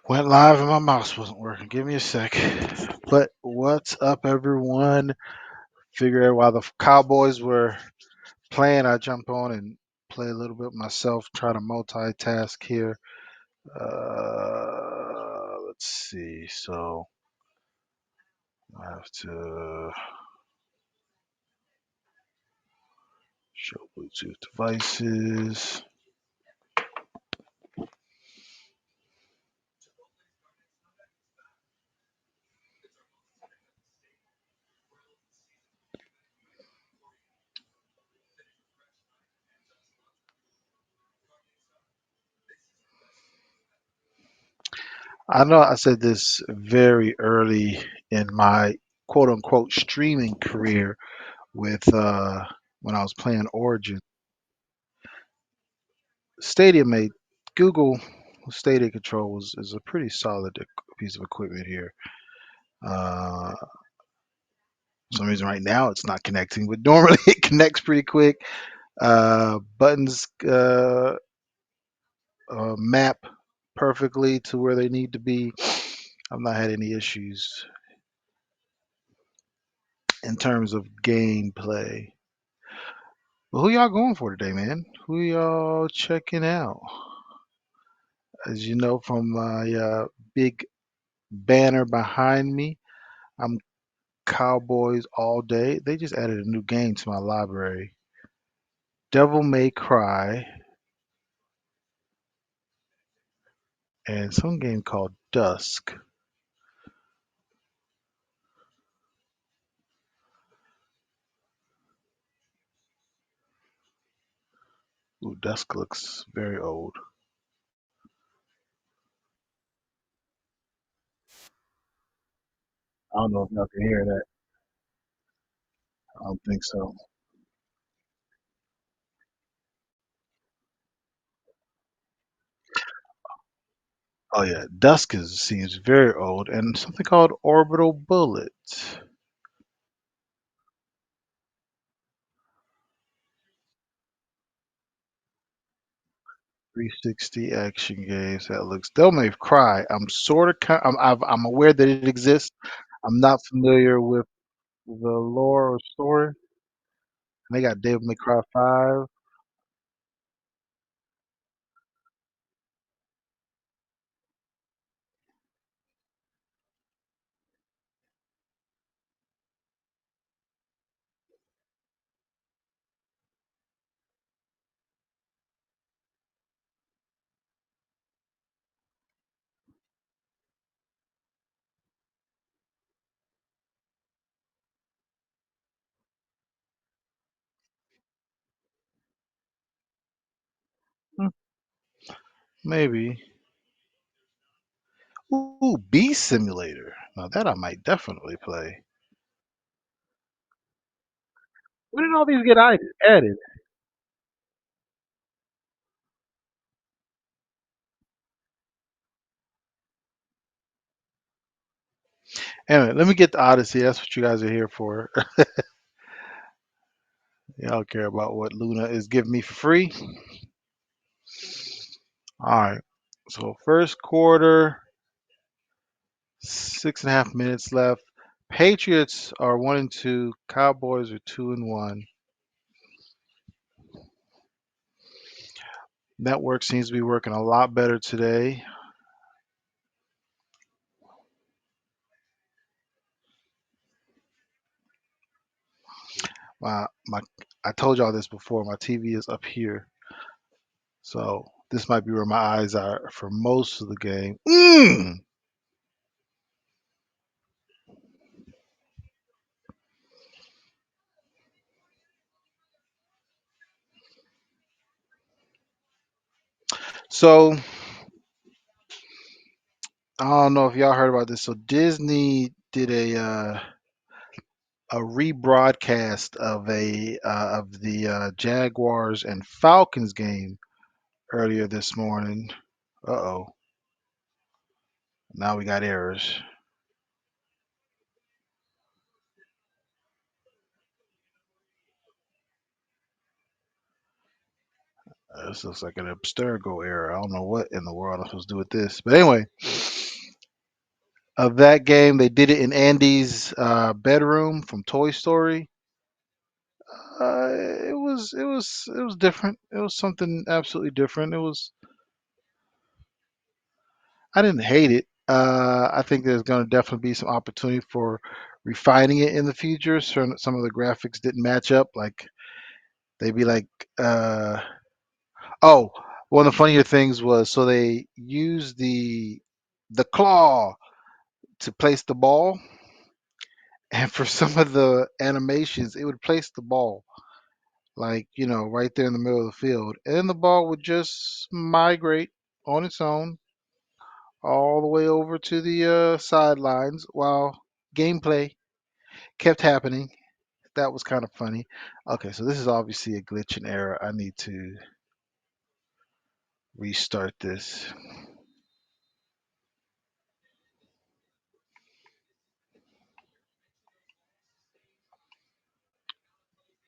Went live and my mouse wasn't working. Give me a sec. But what's up, everyone? Figured while the Cowboys were playing, I jump on and play a little bit myself, try to multitask here. Let's see. So I have to show Bluetooth devices. I know I said this very early in my quote unquote streaming career with when I was playing Origin. Stadia made Google Stadia Controls is a pretty solid piece of equipment here. For some reason right now it's not connecting, but normally it connects pretty quick. Buttons map perfectly to where they need to be. I've not had any issues in terms of gameplay. But who y'all going for today, man? Who y'all checking out? As you know from my big banner behind me, I'm Cowboys all day. They just added a new game to my library. Devil May Cry and some game called Dusk. Ooh, Dusk looks very old. I don't know if y'all can hear that. I don't think so. Oh yeah, Dusk seems very old, and something called Orbital Bullet. 360 action games. That looks. Devil May Cry. I'm sort of. I'm aware that it exists. I'm not familiar with the lore or story. And they got Devil May Cry 5. Hmm, maybe. Ooh, Bee Simulator. Now that I might definitely play. When did all these get added? Anyway, let me get the Odyssey. That's what you guys are here for. Y'all care about what Luna is giving me for free. All right. So first quarter, 6.5 minutes left. Patriots are 1-2. Cowboys are 2-1. Network seems to be working a lot better today. My I told y'all this before. My TV is up here, so this might be where my eyes are for most of the game. So I don't know if y'all heard about this. So Disney did a rebroadcast of the Jaguars and Falcons game earlier this morning. Uh-oh. Now we got errors. This looks like an Abstergo error. I don't know what in the world I'm supposed to do with this. But anyway, of that game. They did it in Andy's bedroom from Toy Story. It was different. It was something absolutely different. It was I didn't hate it. I think there's going to definitely be some opportunity for refining it in the future. Some of the graphics didn't match up. Like they'd be like, uh, oh, one of the funnier things was so they used the claw to place the ball, and for some of the animations, it would place the ball like right there in the middle of the field, and then the ball would just migrate on its own all the way over to the sidelines while gameplay kept happening. That was kind of funny. Okay, so this is obviously a glitch and error. I need to restart this.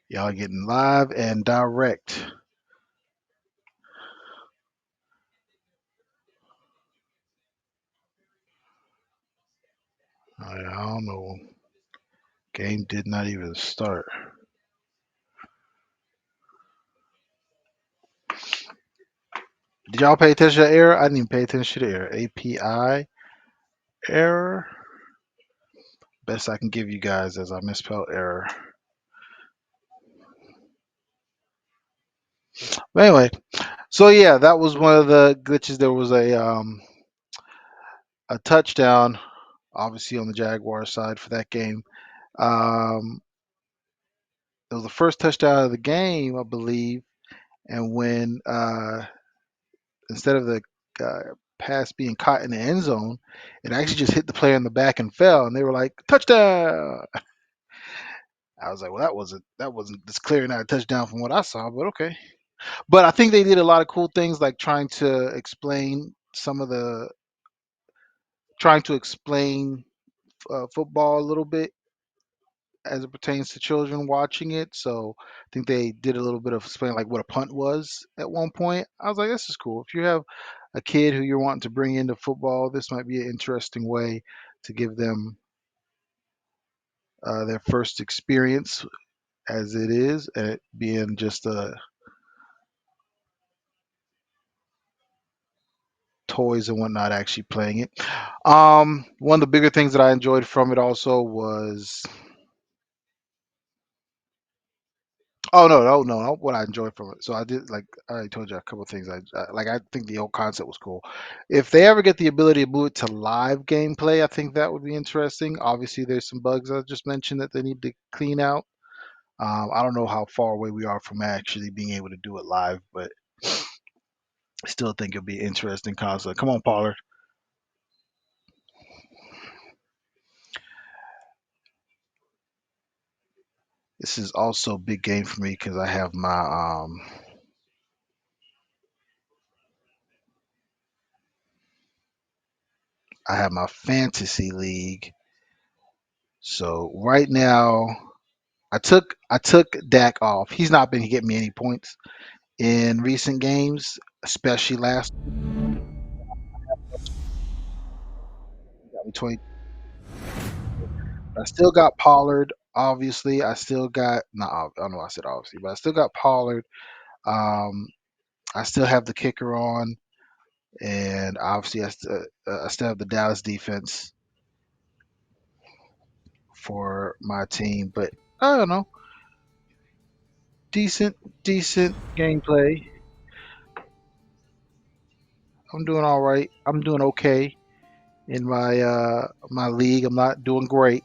Y'all getting live and direct. I don't know. Game did not even start. Did y'all pay attention to the error? I didn't even pay attention to the error. API error. Best I can give you guys as I misspelled error. But anyway, so yeah, that was one of the glitches. There was a touchdown, obviously on the Jaguar side for that game. Um, it was the first touchdown of the game, I believe. And when instead of the pass being caught in the end zone, it actually just hit the player in the back and fell. And they were like, touchdown. I was like, well, that wasn't this clear not a touchdown from what I saw, but okay. But I think they did a lot of cool things, like trying to explain football a little bit as it pertains to children watching it. So I think they did a little bit of explaining like what a punt was at one point. I was like, this is cool. If you have a kid who you're wanting to bring into football, this might be an interesting way to give them their first experience as it is, and it being just toys and whatnot actually playing it. One of the bigger things that I enjoyed from it also was oh no, no, no, no. What I enjoyed from it. So I did like I already told you a couple of things. I like. I think the whole concept was cool. If they ever get the ability to move it to live gameplay, I think that would be interesting. Obviously, there's some bugs I just mentioned that they need to clean out. I don't know how far away we are from actually being able to do it live, but I still think it'll be an interesting concept. Come on, Pollard. This is also a big game for me because I have my fantasy league. So right now, I took Dak off. He's not been getting me any points in recent games, especially last week. He got me 20. I still got Pollard. Obviously, I still got not. I don't know. Why I said obviously, but I still got Pollard. Um, I still have the kicker on, and obviously, I still have the Dallas defense for my team. But I don't know. Decent, decent gameplay. I'm doing all right. I'm doing okay in my league. I'm not doing great.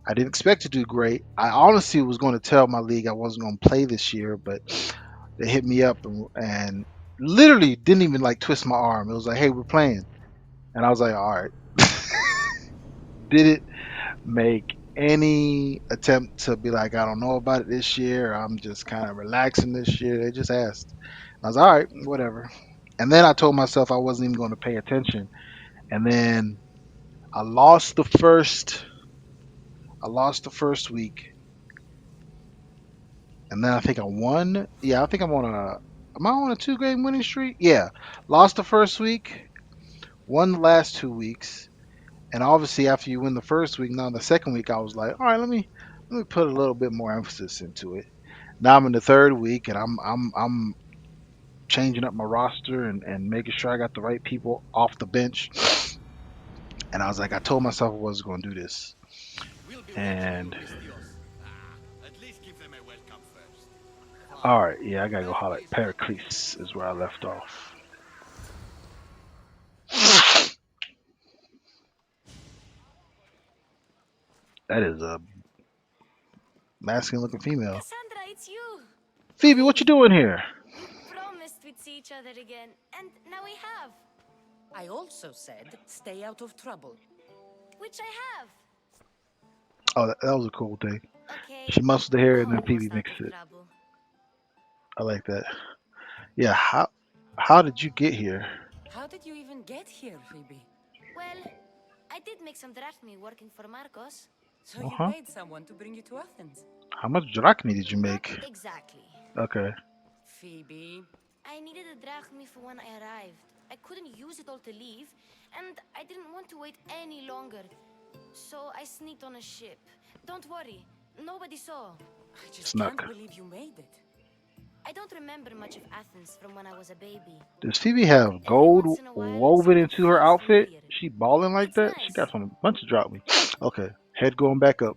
I didn't expect to do great. I honestly was going to tell my league I wasn't going to play this year, but they hit me up and literally didn't even like twist my arm. It was like, "Hey, we're playing," and I was like, "All right." Didn't make any attempt to be like, "I don't know about it this year. I'm just kind of relaxing this year." They just asked. I was all right, whatever. And then I told myself I wasn't even going to pay attention. And then I lost the first. I lost the first week, and then I think I won. Yeah, I think I'm on a. Am I on a two-game winning streak? Yeah, lost the first week, won the last 2 weeks, And obviously, after you win the first week, now the second week, I was like, all right, let me put a little bit more emphasis into it. Now I'm in the third week, and I'm changing up my roster and making sure I got the right people off the bench. And I was like, I told myself I was going to do this. We'll be watching you, And Mistios. At least give them a welcome first. all Fine. right, yeah, I gotta go holler at Pericles will take care Pericles of is you. where I left off. That is a masculine looking female. Cassandra, it's you! Phoebe, what you Finally! doing here? We promised we'd see each other again, and now we have. I also said, stay out of trouble. Which I have. Oh, that was a cool thing. Okay, She muscled the hair and then Phoebe almost out mixed of it. trouble. I like that. Yeah, how did you get here? How did you even get here, Phoebe? Well, I did make some drachmi working for Marcos. So Uh you huh. paid someone to bring you to Athens? How much drachma did you Not make? exactly. Okay. Phoebe, I needed a drachmi for when I arrived. I couldn't use it all to leave, and I didn't want to wait any longer. So I sneaked on a ship. Don't worry, nobody saw. I just can't Snuck. believe you made it. I don't remember much of Athens from when I was a baby. Does Phoebe But have every gold once in a while, woven something into her feels outfit? familiar. She balling like It's that? She got nice. some bunch of drachma. Okay, head going back up.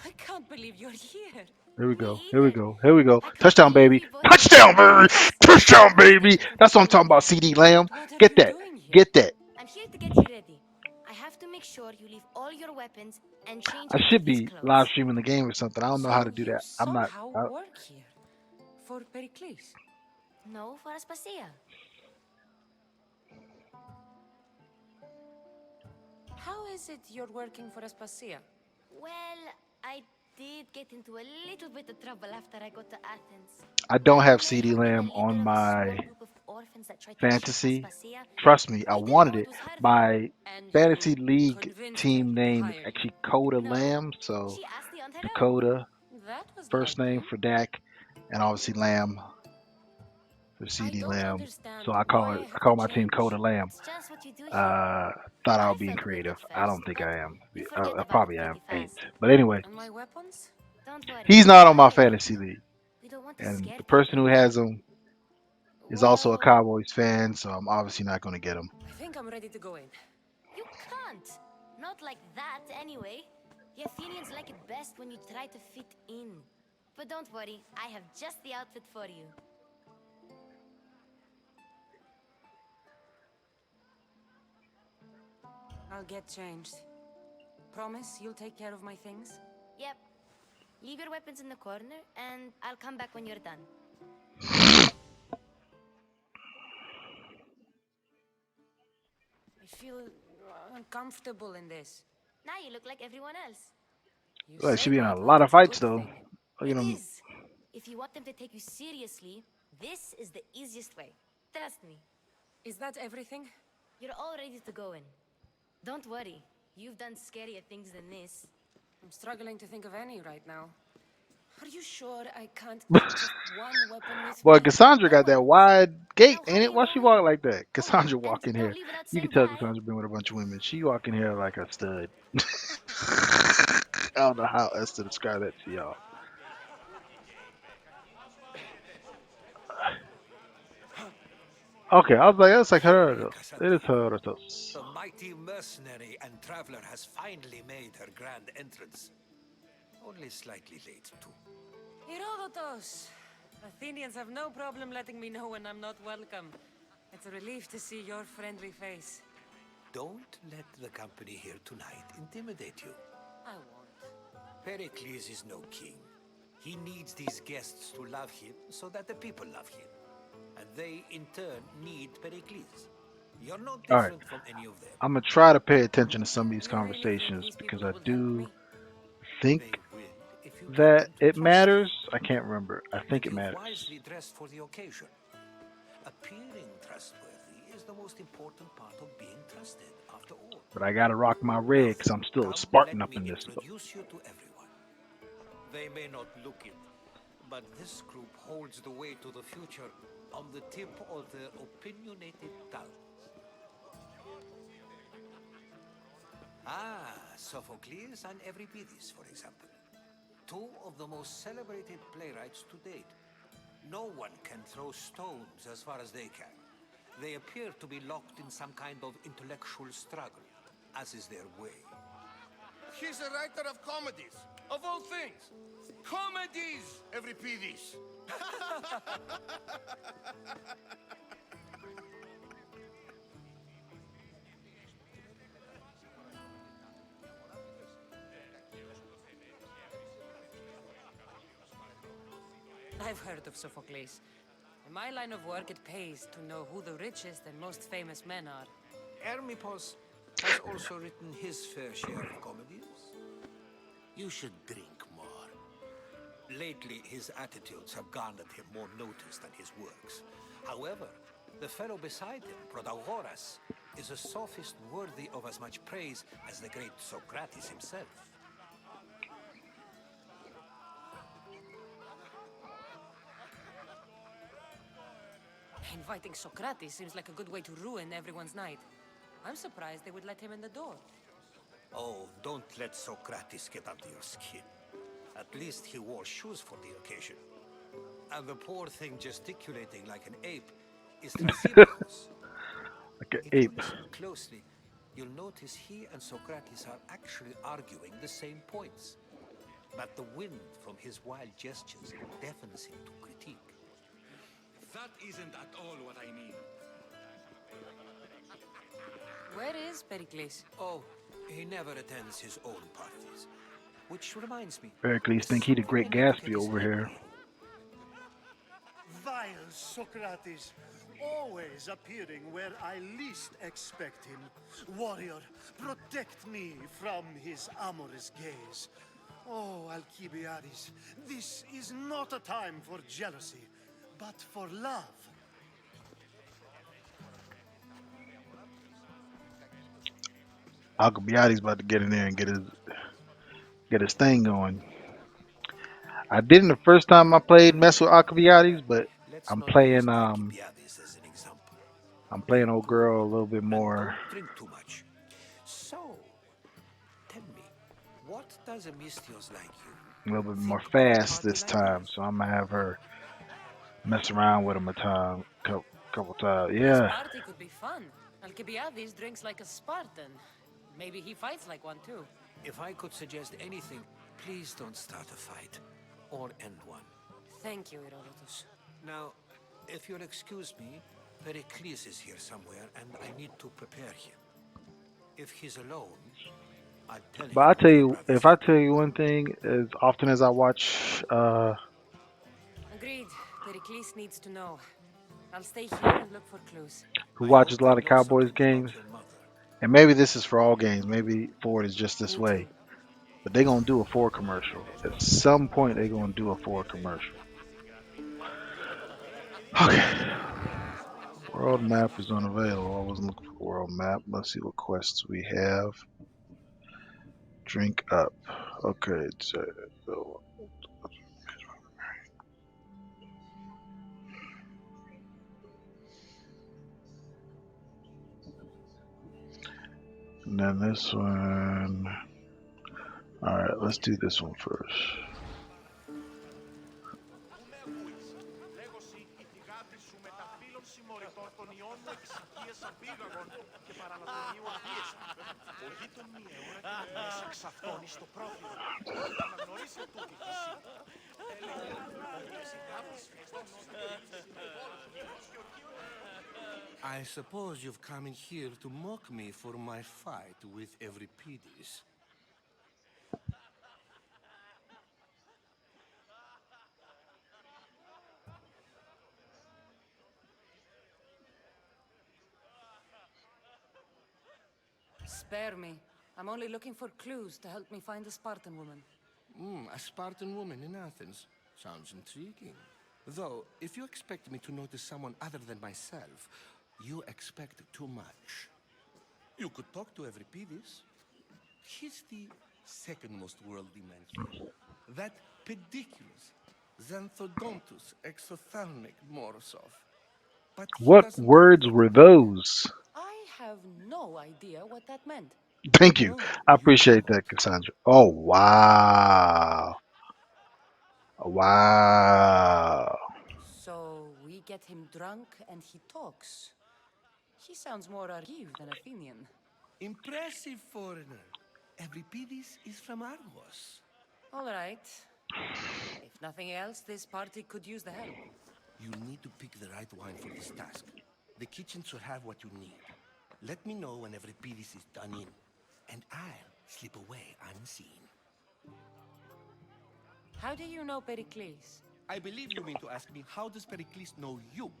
I can't believe you're here. Here we Me go. Here we either. go. Here we go. I can't Touchdown, believe baby. we both made it Touchdown, through baby. this. Touchdown, I baby. expected to That's what I'm follow talking you about, there. CD Lamb. But what are Get you that. doing here? Get that. I'm here to get you ready. I have to make sure you leave all your weapons and change I into should these be live clothes. streaming the game or something. I don't know how to So do you that. I'm not. somehow work here. For Pericles. No, for Aspasia. How is it you're working for Aspasia? Well, I did get into a little bit of trouble after I got to Athens. I don't You have may CD have been the Lamb on leader of a my small group of orphans that tried to cheat fantasy. Aspasia. Trust me, I We didn't wanted know it it. was her though. My And fantasy you league convinced her team to name is hire you. actually Coda No, Lamb. So she asked me on her own. Dakota, That was first like name you. for Dak, and obviously Lamb for I CD don't Lamb. So understand I call why it. I I have to call my team change. Coda Lamb. It's just what you do here. Uh, thought I I was being felt weird creative. at I first, don't think but I am. you forget I about it probably am. pretty Ain't. fast. But anyway, And my weapons? Don't worry, he's not on I'll my get you. fantasy league, We don't want to and scare the person people. who has him is also a Well, Cowboys fan. So I'm obviously not going to get him. I think I'm ready to go in. You can't. Not like that, anyway. The Athenians like it best when you try to fit in. But don't worry, I have just the outfit for you. I'll get changed. Promise you'll take care of my things? Yep. Leave your weapons in the corner, and I'll come back when you're done. I feel uncomfortable in this. Now you look like everyone else. You Like she say be in a that lot like of it's a fights good though. thing. Look at It him. is. If you want them to take you seriously, this is the easiest way. Trust me. Is that everything? You're all ready to go in. Don't worry. You've done scarier things than this. I'm struggling to think of any right now. Are you sure I can't take just one weapon with Boy, me? Cassandra got One. that wide gait, Now ain't hurry it? Why she along. walk like that? Oh, Cassandra and walk in don't here. leave without You can saying tell bye. Cassandra been with a bunch of women. She walk in here like a stud. I don't know how else to describe that to y'all. Okay, I was like, that's like Hail, Herodotus. It is Cassandra. Herodotus. The mighty mercenary and traveler has finally made her grand entrance. Only slightly late, too. Herodotus! Athenians have no problem letting me know when I'm not welcome. It's a relief to see your friendly face. Don't let the company here tonight intimidate you. I won't. Pericles is no king. He needs these guests to love him so that the people love him. And they, in turn, need Pericles. You're no All right, different from any of them. I'm gonna try to pay attention to some of these You really think conversations these because people I would help do me? think They will, if you get that them to it trust you. matters. I can't remember. I think And it you've matters. wisely dressed for the occasion. Appearing trustworthy is the most important part of being trusted, after all. But I gotta rock my Now red because then, I'm still a come Spartan let up me in this. introduce you to everyone. They may not look it, but this group holds the way to the future on the tip of their opinionated tongues. Ah, Sophocles and Euripides, for example. Two of the most celebrated playwrights to date. No one can throw stones as far as they can. They appear to be locked in some kind of intellectual struggle, as is their way. He's a writer of comedies, of all things. Comedies, Euripides. I've heard of Sophocles. In my line of work, it pays to know who the richest and most famous men are. Hermippos has also written his fair share of comedies. You should drink more. Lately, his attitudes have garnered him more notice than his works. However, the fellow beside him, Protagoras, is a sophist worthy of as much praise as the great Socrates himself. Inviting Socrates seems like a good way to ruin everyone's night. I'm surprised they would let him in the door. Oh, don't let Socrates get under your skin. At least he wore shoes for the occasion. And the poor thing gesticulating like an ape is Thrasymachos. Like an If you ape. listen closely, you'll notice he and Socrates are actually arguing the same points. But the wind from his wild gestures deafens him to critique. That isn't at all what I mean. Where is Pericles? Oh, he never attends his own parties. Which reminds me, Pericles think he the Great Gatsby over here. Vile Socrates, always appearing where I least expect him. Warrior, protect me from his amorous gaze. Oh, Alcibiades, this is not a time for jealousy, but for love. Alcibiades about to get in there and get his thing going. I didn't the first time I played mess with Alcibiades, but let's I'm not use playing Alcibiades as an example. I'm playing old girl a little bit And more. don't drink too much. So, tell me, what does a Misthios like you A little bit more think about a fast party this like time, this? so I'm gonna have her mess around with him couple times. This Yeah, party could be fun. Alcibiades drinks like a Spartan. Maybe he fights like one too. If I could suggest anything, please don't start a fight or end one. Thank you, Herodotus. Now, if you'll excuse me, Pericles is here somewhere and I need to prepare him. If he's alone, I'll tell him but I what tell your you, brother if I said. tell you one thing, as often as I watch, Agreed. Pericles needs to know. I'll stay here and look for clues. who I watches hope a lot you of know Cowboys something games, about your mother. and maybe this is for all games. Maybe Ford is just this Me way. too. But they gonna do a Ford commercial. At some point, they gonna do a Ford commercial. Okay. World map is unavailable. I wasn't looking for world map. Let's see what quests we have. Drink up. Okay. And then this one. Alright, let's do this one first. I suppose you've come in here to mock me for my fight with Euripides. Spare me. I'm only looking for clues to help me find a Spartan woman. A Spartan woman in Athens. Sounds intriguing. Though, if you expect me to notice someone other than myself, you expect too much. You could talk to Euripides. He's the second most worldly man here. That pediculus, Xanthodontus exophthalmic Morosov. But he What doesn't words were those? I have no idea what that meant. Thank you. No, I you appreciate don't. that, Cassandra. Oh, wow. Wow. So we get him drunk and he talks. He sounds more Argive than Athenian. Impressive, foreigner. Euripides is from Argos. All right. If nothing else, this party could use the help. You need to pick the right wine for this task. The kitchen should have what you need. Let me know when Euripides is done in, and I'll slip away unseen. How do you know Pericles? I believe you mean to ask me, how does Pericles know you?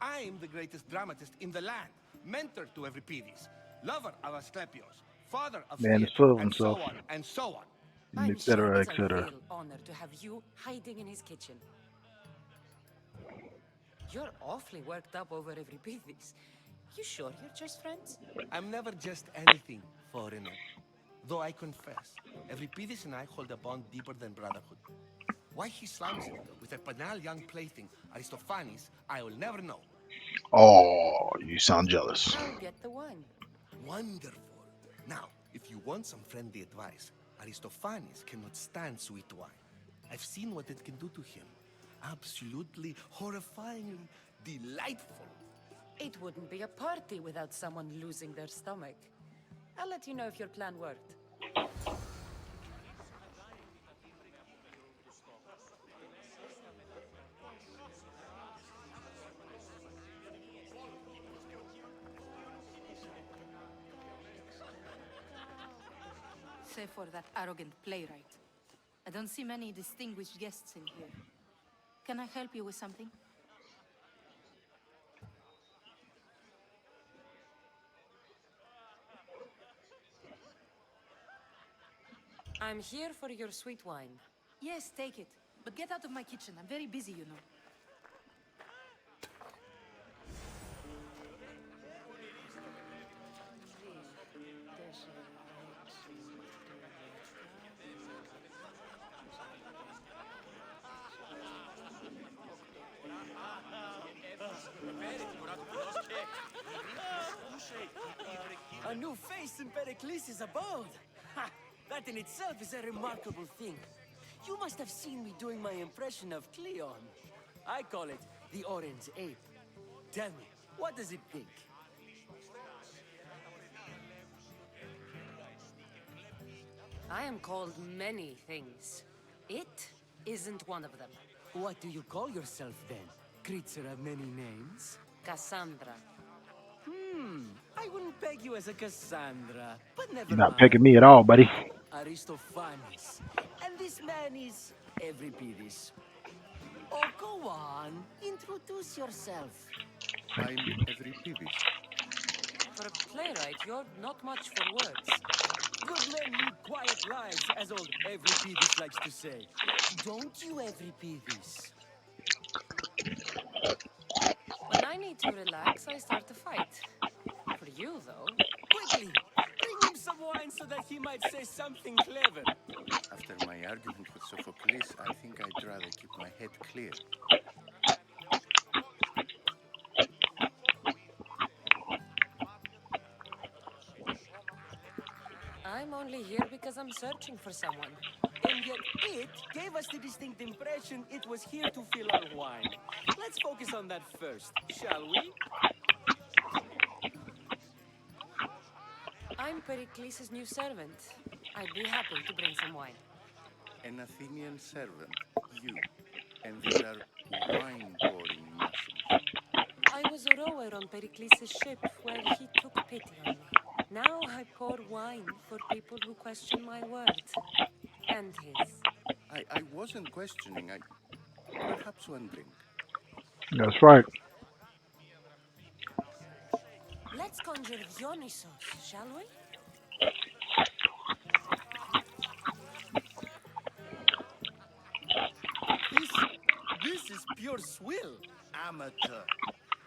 I am the greatest dramatist in the land, mentor to Euripides, lover of Asclepios, father of Man is theater, full of and so himself, on, and so on. and I'm et sure cetera, et it's a cetera. real honor to have you hiding in his kitchen. You're awfully worked up over Euripides. You sure you're just friends? I'm never just anything, foreigner. Though I confess, Euripides and I hold a bond deeper than brotherhood. Why he slams it with a banal young plaything, Aristophanes, I will never know. Oh, you sound jealous. I'll get the wine. Wonderful. Now, if you want some friendly advice, Aristophanes cannot stand sweet wine. I've seen what it can do to him. Absolutely, horrifyingly delightful. It wouldn't be a party without someone losing their stomach. I'll let you know if your plan worked. Save for that arrogant playwright. I don't see many distinguished guests in here. Can I help you with something? I'm here for your sweet wine. Yes, take it. But get out of my kitchen. I'm very busy, you know. A new face in Pericles' abode! Ha! That in itself is a remarkable thing. You must have seen me doing my impression of Cleon. I call it the Orange Ape. Tell me, what does it think? I am called many things. It isn't one of them. What do you call yourself then? Creature of many names? Cassandra. I wouldn't peg you as a Cassandra, but never You're not mind. picking me at all, buddy. Aristophanes. And this man is Euripides. Oh, go on. Introduce yourself. I'm Euripides. For a playwright, you're not much for words. Good men lead quiet lives, as old Euripides likes to say. Don't you, Euripides? When I need to relax, I start to fight. For you, though, Quickly, bring him some wine so that he might say something clever. After my argument with Sophocles, I think I'd rather keep my head clear. I'm only here because I'm searching for someone. And yet it gave us the distinct impression it was here to fill our wine. Let's focus on that first, shall we? I'm Pericles' new servant. I'd be happy to bring some wine. An Athenian servant, you, and these are wine-pouring muscles. I was a rower on Pericles' ship where he took pity on me. Now I pour wine for people who question my word. And his. I wasn't questioning, perhaps one drink. That's right. Let's conjure Dionysos, shall we? This is pure swill. Amateur.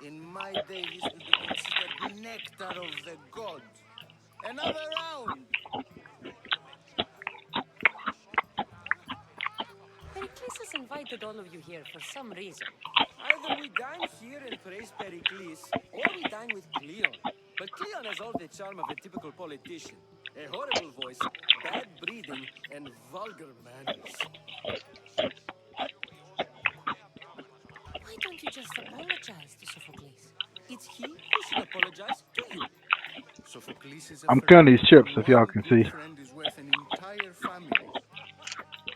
In my day, this would be considered nectar of the gods. Another round. Pericles has invited all of you here for some reason. Either we dine here and praise Pericles, or we dine with Cleon. But Cleon has all the charm of a typical politician. A horrible voice, bad breeding, and vulgar manners. Why don't you just apologize to Sophocles? It's he who should apologize to you. Sophocles is a I'm friend, killing these chips, and if y'all one can good see. friend is worth an entire family.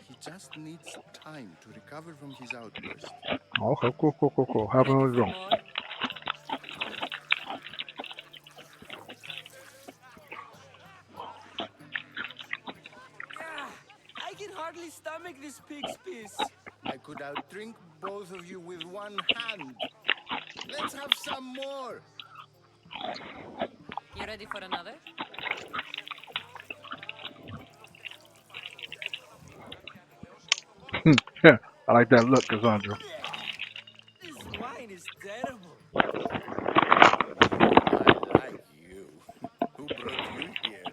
He just needs time to recover from his outburst. Okay, cool. Having Ready a for go. more? Ah, I can hardly stomach this pig's piss. I could outdrink both of you with one hand. Let's have some more. You ready for another? Yeah, I like that look, Cassandra. This wine is terrible. I like you. Who brought you here?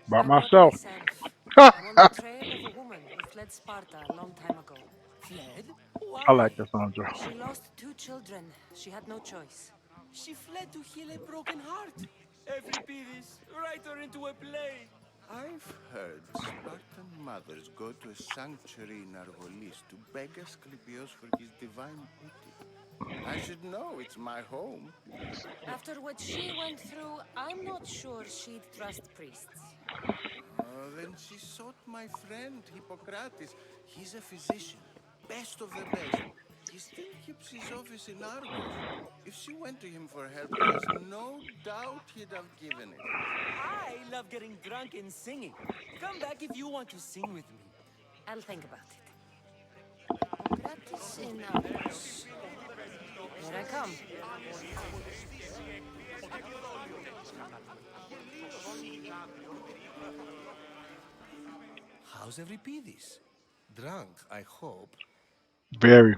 About I brought myself. myself. I'm on the trail of a woman who fled Sparta a long time ago. Fled? I Why? like Cassandra. She lost 2 children. She had no choice. She fled to heal a broken heart. Euripides, write her into a play. I've heard Spartan mothers go to a sanctuary in Argolis to beg Asclepios for his divine booty. I should know, it's my home. After what she went through, I'm not sure she'd trust priests. Then she sought my friend Hippocrates. He's a physician, best of the best. He still keeps his office in Argos. If she went to him for help, there's no doubt he'd have given it. I love getting drunk and singing. Come back if you want to sing with me. I'll think about it. Gratis in Argos. Here I come. How's Euripides? Drunk, I hope. Very.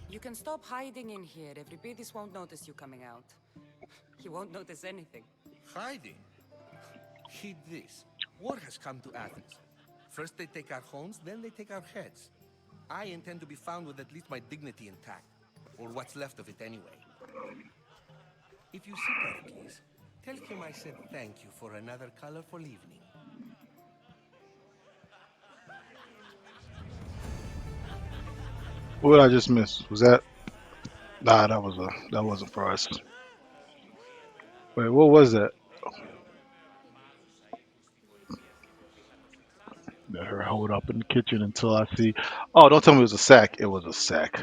You can stop hiding in here. Euripides won't notice you coming out. He won't notice anything. Hiding. Heed this. War has come to Athens. First they take our homes, then they take our heads. I intend to be found with at least my dignity intact. Or what's left of it anyway. If you see Pericles, tell him I said thank you for another colorful evening. What did I just miss? Was that? Nah, that wasn't for us. Wait, what was that? Let her hold up in the kitchen until I see. Oh, don't tell me it was a sack. It was a sack.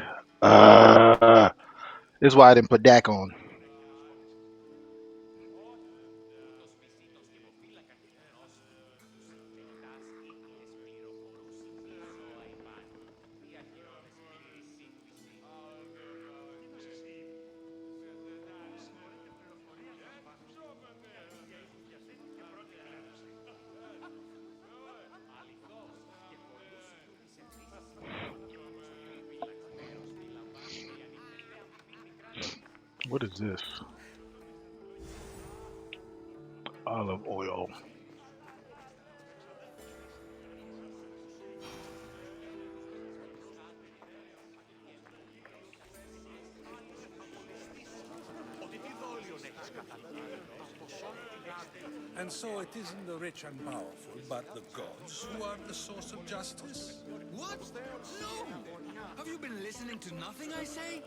This is why I didn't put Dak on. What is this? Olive oil. And so it isn't the rich and powerful, but the gods who are the source of justice? What? No! Have you been listening to nothing I say?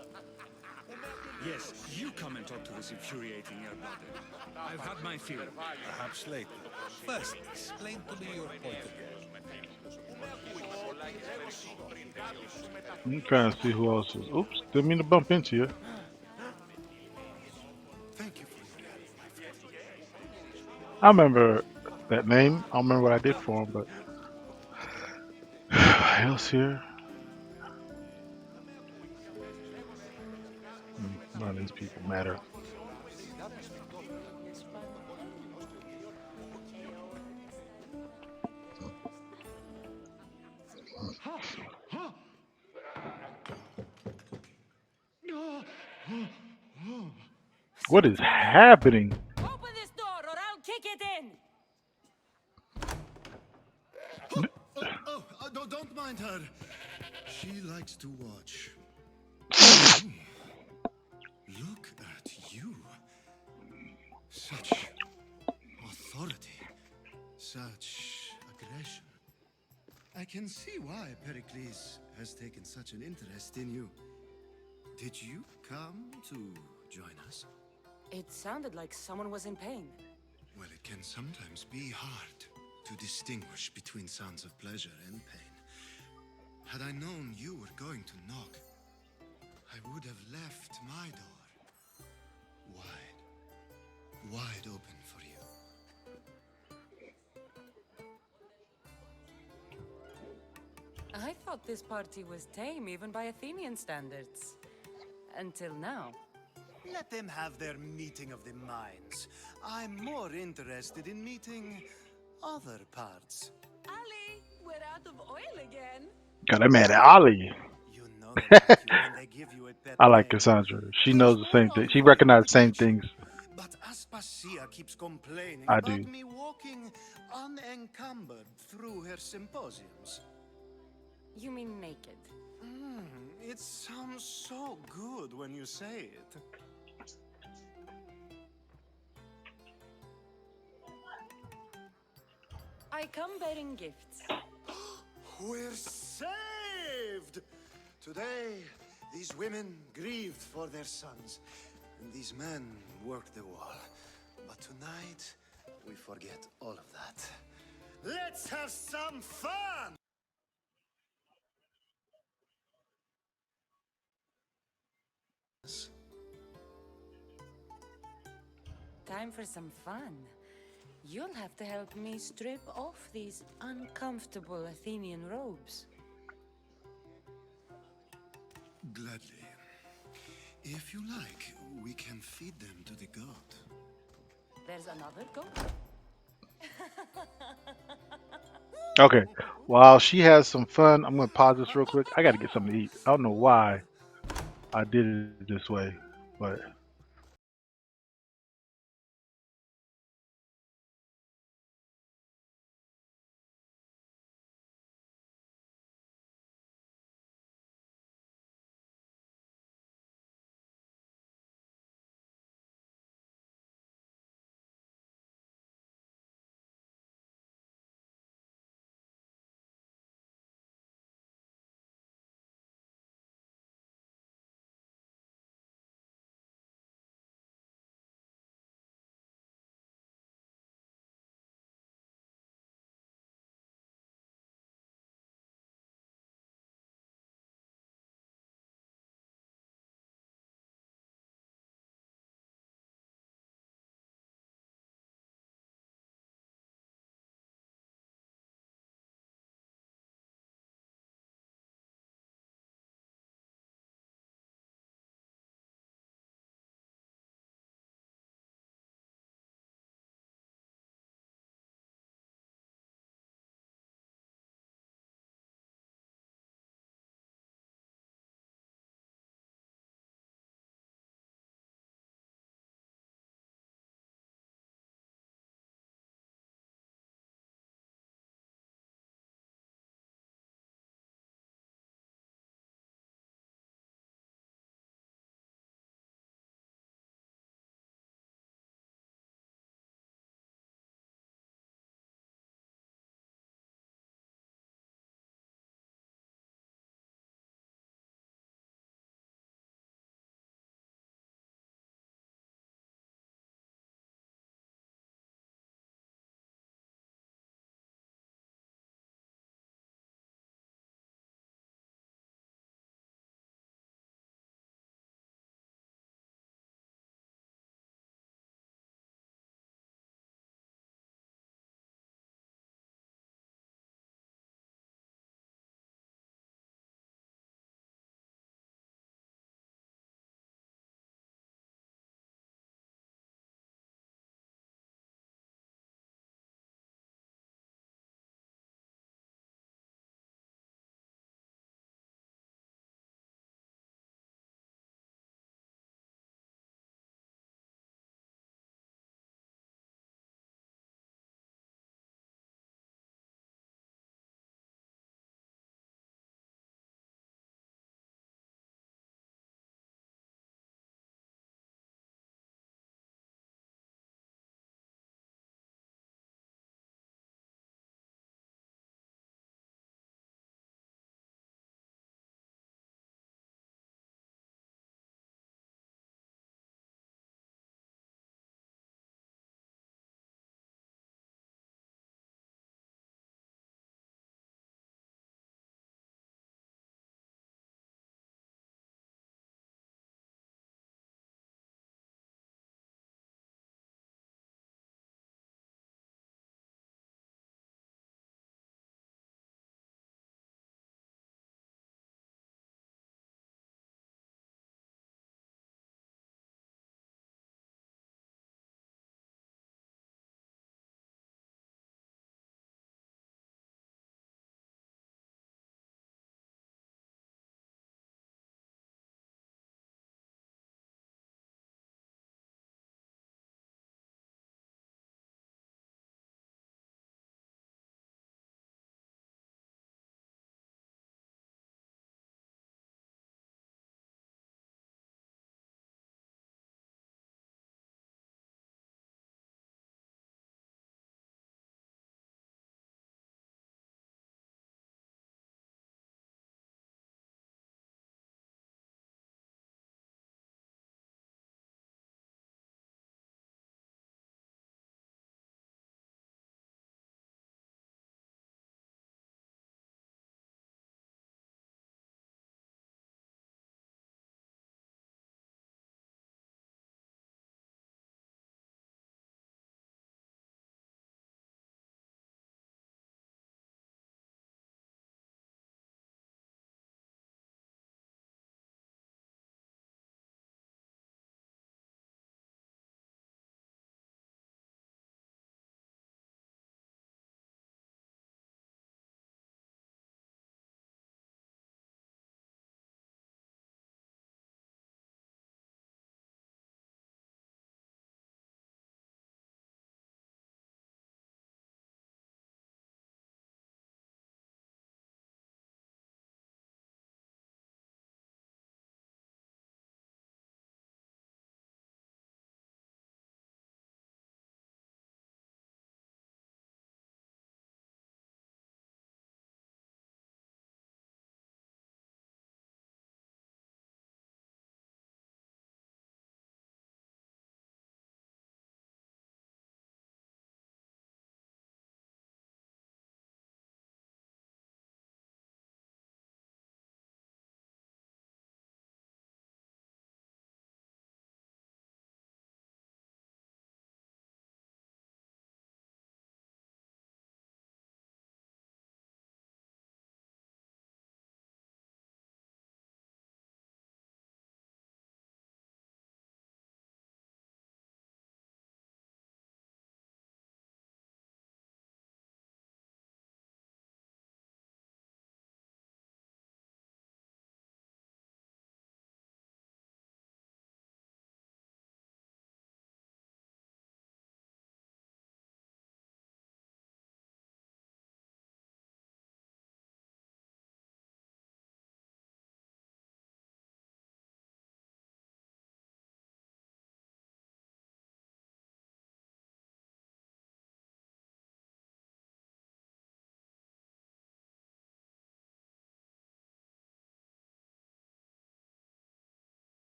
Yes, you come and talk to this infuriating airbender. I've had my fill. Perhaps later. First, explain to me your point of view. I'm trying to see who else is. Oops, didn't mean to bump into you. Thank you for your help, my friend. I remember that name. I don't remember what I did for him, but what else here? None of these people matter. What is happening? Open this door or I'll kick it in! Don't mind her. She likes to watch. Look at you. Such can see why Pericles has taken such an interest in you. Did you come to join us? It sounded like someone was in pain. Well, it can sometimes be hard to distinguish between sounds of pleasure and pain. Had I known you were going to knock, I would have left my door wide open for you. I thought this party was tame even by Athenian standards. Until now. Let them have their meeting of the minds. I'm more interested in meeting other parts. Ali, we're out of oil again. Got that man Ali. You know they like you when they give you a pet I like name. Cassandra. She knows the same thing. She recognizes the same things But Aspasia keeps complaining I about do. me walking unencumbered through her symposiums. You mean naked? It sounds so good when you say it. I come bearing gifts. We're saved! Today, these women grieved for their sons, and these men worked the wall. But tonight, we forget all of that. Let's have some fun! Time for some fun. You'll have to help me strip off these uncomfortable Athenian robes. Gladly. If you like, we can feed them to the god. There's another goat. Okay. While she has some fun, I'm gonna pause this real quick. I gotta get something to eat. I don't know why I did it this way, but